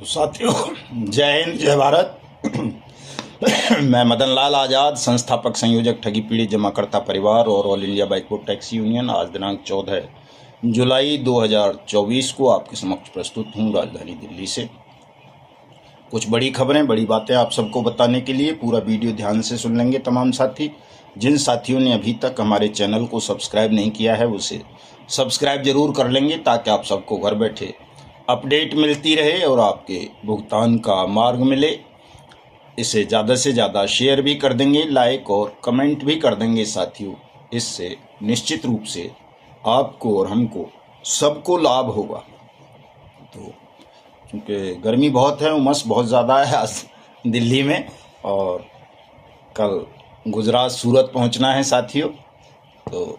तो साथियों, जय हिंद, जय भारत। मैं मदन लाल आज़ाद, संस्थापक संयोजक ठगी पीड़ित जमाकर्ता परिवार और all India backward taxi union, आज दिनांक 14 जुलाई 2024 को आपके समक्ष प्रस्तुत हूँ राजधानी दिल्ली से। कुछ बड़ी खबरें, बड़ी बातें आप सबको बताने के लिए पूरा वीडियो ध्यान से सुन लेंगे तमाम साथी। जिन साथियों ने अभी तक हमारे चैनल को सब्सक्राइब नहीं किया है उसे सब्सक्राइब जरूर कर लेंगे, ताकि आप सबको घर बैठे अपडेट मिलती रहे और आपके भुगतान का मार्ग मिले। इसे ज़्यादा से ज़्यादा शेयर भी कर देंगे, लाइक और कमेंट भी कर देंगे साथियों। इससे निश्चित रूप से आपको और हमको सबको लाभ होगा। तो क्योंकि गर्मी बहुत है, उमस बहुत ज़्यादा है आज दिल्ली में, और कल गुजरात सूरत पहुंचना है साथियों। तो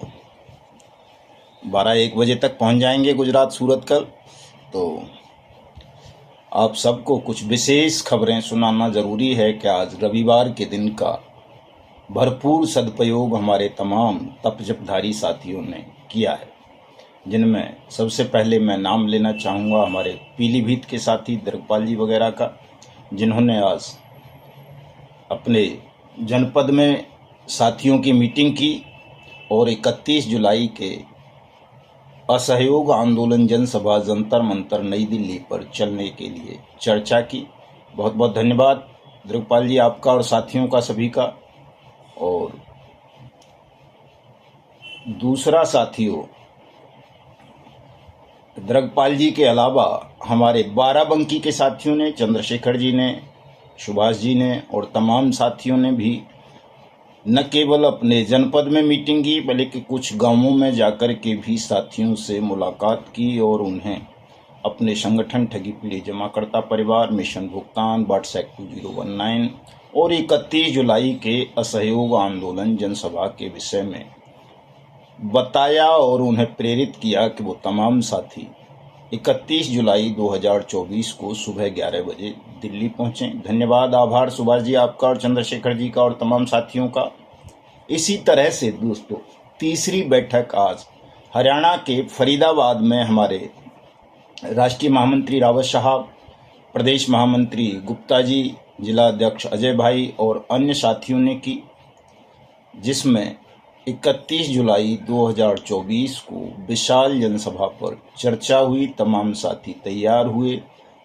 12-1 बजे तक पहुंच जाएंगे गुजरात सूरत कल। तो आप सबको कुछ विशेष खबरें सुनाना ज़रूरी है कि आज रविवार के दिन का भरपूर सदुपयोग हमारे तमाम तपजपधारी साथियों ने किया है, जिनमें सबसे पहले मैं नाम लेना चाहूँगा हमारे पीलीभीत के साथी द्रगपाल जी वगैरह का, जिन्होंने आज अपने जनपद में साथियों की मीटिंग की और 31 जुलाई के असहयोग आंदोलन जनसभा जंतर मंतर नई दिल्ली पर चलने के लिए चर्चा की। बहुत बहुत धन्यवाद द्रगपाल जी आपका और साथियों का सभी का। और दूसरा साथियों, द्रगपाल जी के अलावा हमारे बाराबंकी के साथियों ने, चंद्रशेखर जी ने, सुभाष जी ने और तमाम साथियों ने भी न केवल अपने जनपद में मीटिंग की, बल्कि कुछ गांवों में जाकर के भी साथियों से मुलाकात की और उन्हें अपने संगठन ठगी पीड़ित जमाकर्ता परिवार, मिशन भुगतान, व्हाट्सएप 2019 और 31 जुलाई के असहयोग आंदोलन जनसभा के विषय में बताया और उन्हें प्रेरित किया कि वो तमाम साथी 31 जुलाई 2024 को सुबह 11 बजे दिल्ली पहुंचें। धन्यवाद, आभार सुभाष जी आपका और चंद्रशेखर जी का और तमाम साथियों का। इसी तरह से दोस्तों, तीसरी बैठक आज हरियाणा के फरीदाबाद में हमारे राष्ट्रीय महामंत्री रावत साहब, प्रदेश महामंत्री गुप्ता जी, जिला अध्यक्ष अजय भाई और अन्य साथियों ने की, जिसमें 31 जुलाई 2024 को विशाल जनसभा पर चर्चा हुई। तमाम साथी तैयार हुए।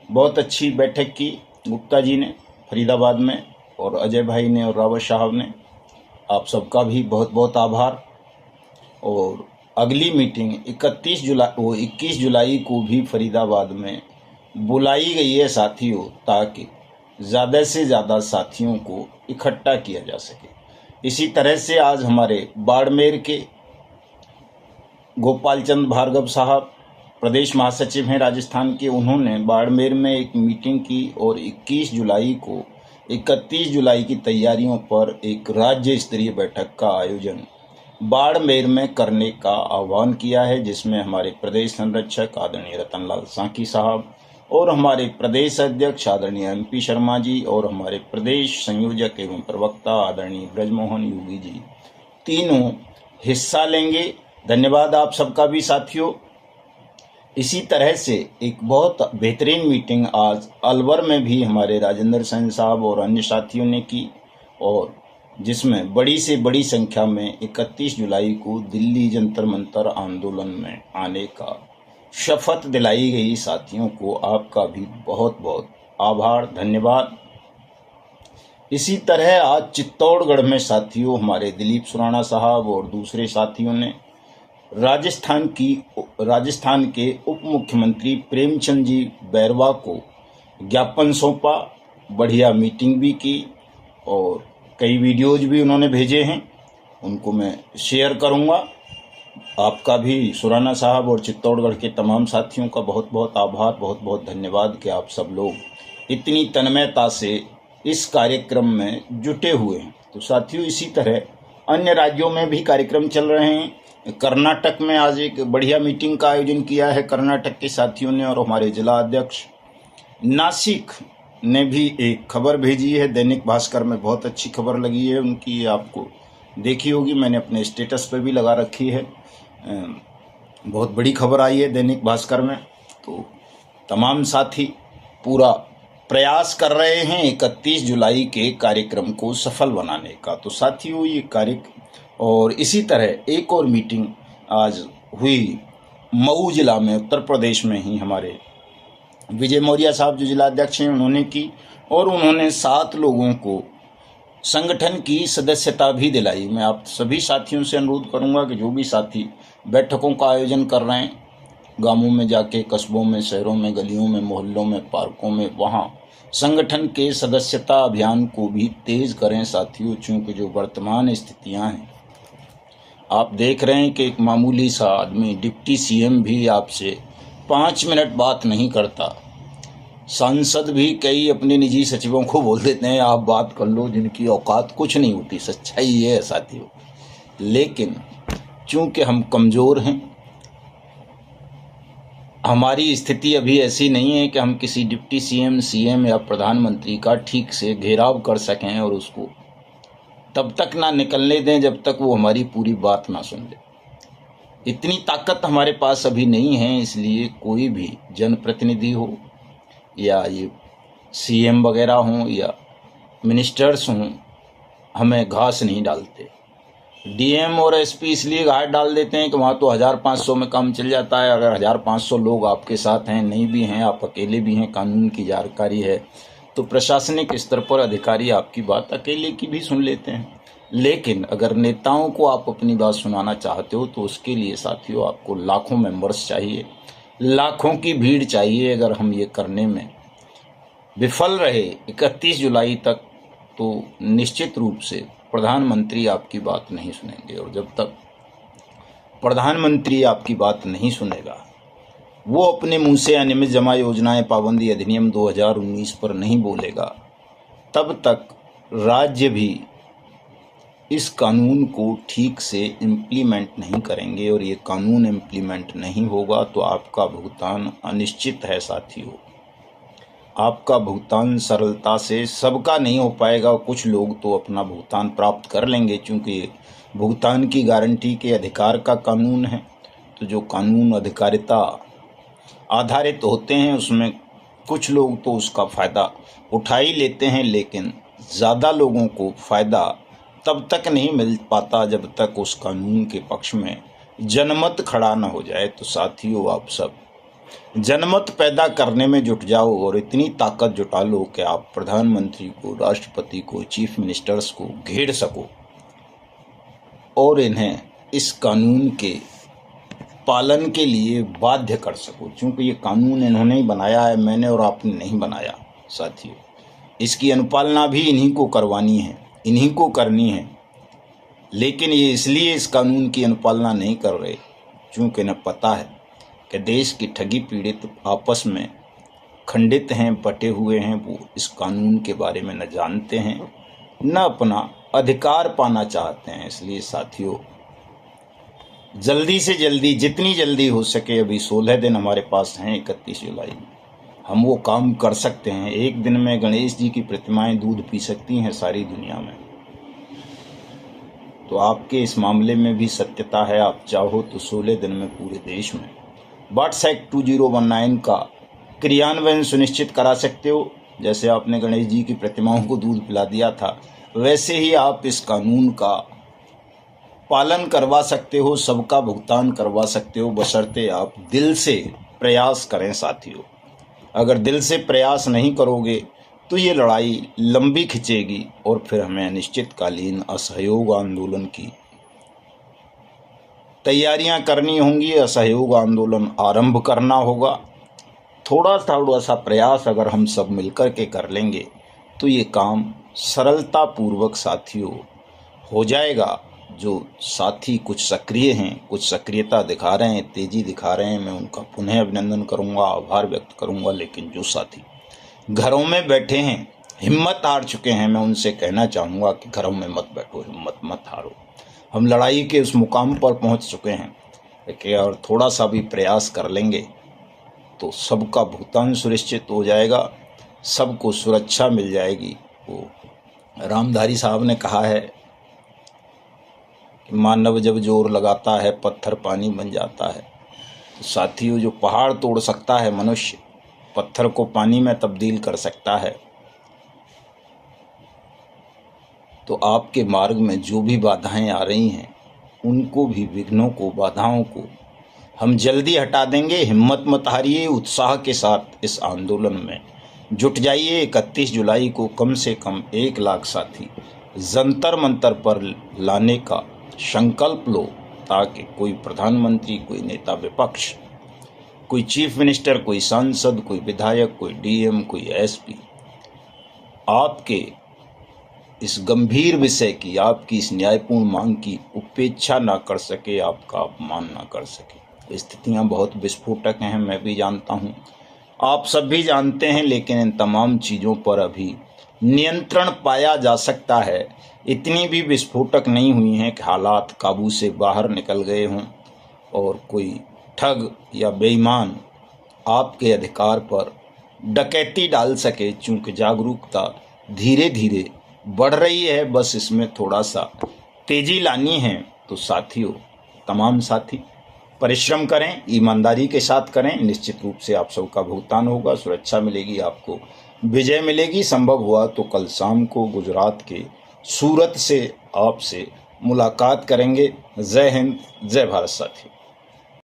बहुत अच्छी बैठक की गुप्ता जी ने फरीदाबाद में और अजय भाई ने और रावत साहब ने। आप सबका भी बहुत बहुत आभार। और अगली मीटिंग 21 जुलाई को भी फरीदाबाद में बुलाई गई है साथियों, ताकि ज़्यादा से ज़्यादा साथियों को इकट्ठा किया जा सके। इसी तरह से आज हमारे बाड़मेर के गोपाल चंद भार्गव साहब प्रदेश महासचिव हैं राजस्थान के, उन्होंने बाड़मेर में एक मीटिंग की और 21 जुलाई को 31 जुलाई की तैयारियों पर एक राज्य स्तरीय बैठक का आयोजन बाड़मेर में करने का आह्वान किया है, जिसमें हमारे प्रदेश संरक्षक आदरणीय रतनलाल साकी साहब और हमारे प्रदेश अध्यक्ष आदरणीय MP शर्मा जी और हमारे प्रदेश संयोजक एवं प्रवक्ता आदरणीय ब्रजमोहन योगी जी तीनों हिस्सा लेंगे। धन्यवाद आप सबका भी साथियों। इसी तरह से एक बहुत बेहतरीन मीटिंग आज अलवर में भी हमारे राजेंद्र सेन साहब और अन्य साथियों ने की, और जिसमें बड़ी से बड़ी संख्या में 31 जुलाई को दिल्ली जंतर मंतर आंदोलन में आने का शपथ दिलाई गई। साथियों को आपका भी बहुत बहुत आभार, धन्यवाद। इसी तरह आज चित्तौड़गढ़ में साथियों हमारे दिलीप सुराणा साहब और दूसरे साथियों ने राजस्थान के उप मुख्यमंत्री प्रेमचंद जी बैरवा को ज्ञापन सौंपा। बढ़िया मीटिंग भी की और कई वीडियोज भी उन्होंने भेजे हैं, उनको मैं शेयर करूंगा। आपका भी सुराना साहब और चित्तौड़गढ़ के तमाम साथियों का बहुत बहुत आभार, बहुत बहुत धन्यवाद कि आप सब लोग इतनी तन्मयता से इस कार्यक्रम में जुटे हुए हैं। तो साथियों, इसी तरह अन्य राज्यों में भी कार्यक्रम चल रहे हैं। कर्नाटक में आज एक बढ़िया मीटिंग का आयोजन किया है कर्नाटक के साथियों ने, और हमारे जिला अध्यक्ष नासिक ने भी एक खबर भेजी है। दैनिक भास्कर में बहुत अच्छी खबर लगी है उनकी, आपको देखी होगी, मैंने अपने स्टेटस पे भी लगा रखी है। बहुत बड़ी खबर आई है दैनिक भास्कर में। तो तमाम साथी पूरा प्रयास कर रहे हैं 31 जुलाई के कार्यक्रम को सफल बनाने का। तो साथियों, ये और इसी तरह एक और मीटिंग आज हुई मऊ जिला में, उत्तर प्रदेश में ही हमारे विजय मौर्य साहब जो जिलाध्यक्ष हैं उन्होंने की, और उन्होंने 7 लोगों को संगठन की सदस्यता भी दिलाई। मैं आप सभी साथियों से अनुरोध करूंगा कि जो भी साथी बैठकों का आयोजन कर रहे हैं, गांवों में जाके, कस्बों में, शहरों में, गलियों में, मोहल्लों में, पार्कों में, वहाँ संगठन के सदस्यता अभियान को भी तेज करें साथियों। चूँकि जो वर्तमान स्थितियाँ हैं, आप देख रहे हैं कि एक मामूली सा आदमी, डिप्टी सीएम भी आपसे 5 मिनट बात नहीं करता। सांसद भी कई अपने निजी सचिवों को बोल देते हैं आप बात कर लो, जिनकी औकात कुछ नहीं होती। सच्चाई ये है साथियों। लेकिन चूंकि हम कमज़ोर हैं, हमारी स्थिति अभी ऐसी नहीं है कि हम किसी डिप्टी सीएम या प्रधानमंत्री का ठीक से घेराव कर सकें और उसको तब तक ना निकलने दें जब तक वो हमारी पूरी बात ना सुन ले। इतनी ताकत हमारे पास अभी नहीं है। इसलिए कोई भी जनप्रतिनिधि हो या ये सीएम वगैरह हों या मिनिस्टर्स हों, हमें घास नहीं डालते। डीएम और एसपी इसलिए घास डाल देते हैं कि वहाँ तो 1500 में काम चल जाता है। अगर 1500 लोग आपके साथ हैं, नहीं भी हैं, आप अकेले भी हैं, कानून की जानकारी है, तो प्रशासनिक स्तर पर अधिकारी आपकी बात अकेले की भी सुन लेते हैं। लेकिन अगर नेताओं को आप अपनी बात सुनाना चाहते हो तो उसके लिए साथियों आपको लाखों मेंबर्स चाहिए, लाखों की भीड़ चाहिए। अगर हम ये करने में विफल रहे 31 जुलाई तक, तो निश्चित रूप से प्रधानमंत्री आपकी बात नहीं सुनेंगे। और जब तक प्रधानमंत्री आपकी बात नहीं सुनेगा, वो अपने मुंह से अनियमित जमा योजनाएं पाबंदी अधिनियम 2019 पर नहीं बोलेगा, तब तक राज्य भी इस कानून को ठीक से इम्प्लीमेंट नहीं करेंगे। और ये कानून इम्प्लीमेंट नहीं होगा तो आपका भुगतान अनिश्चित है साथियों। आपका भुगतान सरलता से सबका नहीं हो पाएगा। कुछ लोग तो अपना भुगतान प्राप्त कर लेंगे, क्योंकि भुगतान की गारंटी के अधिकार का कानून है। तो जो कानून अधिकारिता आधारित होते हैं उसमें कुछ लोग तो उसका फ़ायदा उठा ही लेते हैं, लेकिन ज़्यादा लोगों को फ़ायदा तब तक नहीं मिल पाता जब तक उस कानून के पक्ष में जनमत खड़ा न हो जाए। तो साथियों, आप सब जनमत पैदा करने में जुट जाओ और इतनी ताकत जुटा लो कि आप प्रधानमंत्री को, राष्ट्रपति को, चीफ मिनिस्टर्स को घेर सको और इन्हें इस कानून के पालन के लिए बाध्य कर सको। क्योंकि ये कानून इन्होंने ही बनाया है, मैंने और आपने नहीं बनाया साथियों। इसकी अनुपालना भी इन्हीं को करवानी है, इन्हीं को करनी है। लेकिन ये इसलिए इस कानून की अनुपालना नहीं कर रहे क्योंकि इन्हें पता है कि देश की ठगी पीड़ित आपस में खंडित हैं, बटे हुए हैं। वो इस कानून के बारे में न जानते हैं, न अपना अधिकार पाना चाहते हैं। इसलिए साथियों, जल्दी से जल्दी, जितनी जल्दी हो सके, अभी 16 दिन हमारे पास हैं 31 जुलाई में, हम वो काम कर सकते हैं। एक दिन में गणेश जी की प्रतिमाएं दूध पी सकती हैं सारी दुनिया में। तो आपके इस मामले में भी सत्यता है। आप चाहो तो 16 दिन में पूरे देश में वाट्स एक्ट 2019 का क्रियान्वयन सुनिश्चित करा सकते हो। जैसे आपने गणेश जी की प्रतिमाओं को दूध पिला दिया था, वैसे ही आप इस कानून का पालन करवा सकते हो, सबका भुगतान करवा सकते हो, बशर्ते आप दिल से प्रयास करें साथियों। अगर दिल से प्रयास नहीं करोगे तो ये लड़ाई लंबी खिंचेगी और फिर हमें अनिश्चितकालीन असहयोग आंदोलन की तैयारियां करनी होंगी, असहयोग आंदोलन आरंभ करना होगा। थोड़ा सा प्रयास अगर हम सब मिलकर के कर लेंगे तो ये काम सरलता पूर्वक साथियों हो जाएगा। जो साथी कुछ सक्रिय हैं, कुछ सक्रियता दिखा रहे हैं, तेजी दिखा रहे हैं, मैं उनका पुनः अभिनंदन करूंगा, आभार व्यक्त करूंगा। लेकिन जो साथी घरों में बैठे हैं, हिम्मत हार चुके हैं, मैं उनसे कहना चाहूँगा कि घरों में मत बैठो, हिम्मत मत हारो। हम लड़ाई के उस मुकाम पर पहुँच चुके हैं कि और थोड़ा सा भी प्रयास कर लेंगे तो सबका भुगतान सुनिश्चित हो जाएगा, सबको सुरक्षा मिल जाएगी। वो रामधारी साहब ने कहा है कि मानव जब जोर लगाता है पत्थर पानी बन जाता है। तो साथियों, जो पहाड़ तोड़ सकता है मनुष्य, पत्थर को पानी में तब्दील कर सकता है। तो आपके मार्ग में जो भी बाधाएं आ रही हैं, उनको भी, विघ्नों को, बाधाओं को हम जल्दी हटा देंगे। हिम्मत मत हारिए, उत्साह के साथ इस आंदोलन में जुट जाइए। 31 जुलाई को कम से कम 1 लाख साथी जंतर मंतर पर लाने का संकल्प लो, ताकि कोई प्रधानमंत्री, कोई नेता विपक्ष, कोई चीफ मिनिस्टर, कोई सांसद, कोई विधायक, कोई डीएम, कोई एसपी आपके इस गंभीर विषय की, आपकी इस न्यायपूर्ण मांग की उपेक्षा ना कर सके, आपका अपमान ना कर सके। स्थितियां बहुत विस्फोटक हैं, मैं भी जानता हूं, आप सब भी जानते हैं, लेकिन इन तमाम चीज़ों पर अभी नियंत्रण पाया जा सकता है। इतनी भी विस्फोटक नहीं हुई हैं कि हालात काबू से बाहर निकल गए हों और कोई ठग या बेईमान आपके अधिकार पर डकैती डाल सके। चूंकि जागरूकता धीरे धीरे बढ़ रही है, बस इसमें थोड़ा सा तेजी लानी है। तो साथियों, तमाम साथी परिश्रम करें, ईमानदारी के साथ करें, निश्चित रूप से आप सबका भुगतान होगा, सुरक्षा मिलेगी, आपको विजय मिलेगी। संभव हुआ तो कल शाम को गुजरात के सूरत से आपसे मुलाकात करेंगे। जय हिंद, जय भारत साथियों।